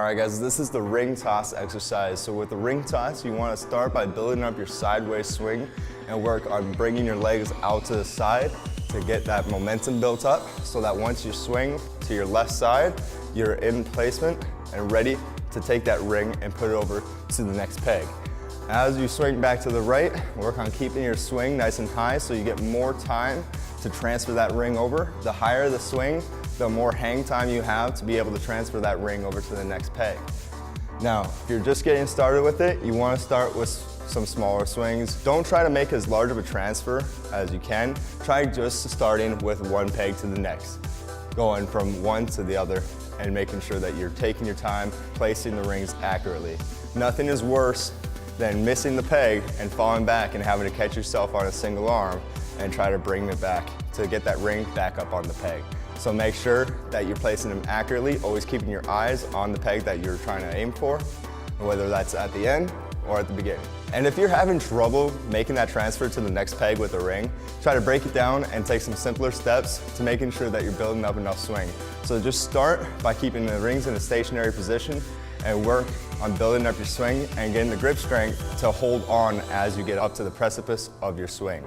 Alright guys, this is the ring toss exercise. So with the ring toss, you want to start by building up your sideways swing and work on bringing your legs out to the side to get that momentum built up so that once you swing to your left side, you're in placement and ready to take that ring and put it over to the next peg. As you swing back to the right, work on keeping your swing nice and high so you get more time to transfer that ring over. The higher the swing, the more hang time you have to be able to transfer that ring over to the next peg. Now, if you're just getting started with it, you want to start with some smaller swings. Don't try to make as large of a transfer as you can. Try just starting with one peg to the next, going from one to the other and making sure that you're taking your time, placing the rings accurately. Nothing is worse than missing the peg and falling back and having to catch yourself on a single arm and try to bring it back to get that ring back up on the peg. So make sure that you're placing them accurately, always keeping your eyes on the peg that you're trying to aim for, whether that's at the end or at the beginning. And if you're having trouble making that transfer to the next peg with a ring, try to break it down and take some simpler steps to making sure that you're building up enough swing. So just start by keeping the rings in a stationary position and work on building up your swing and getting the grip strength to hold on as you get up to the precipice of your swing.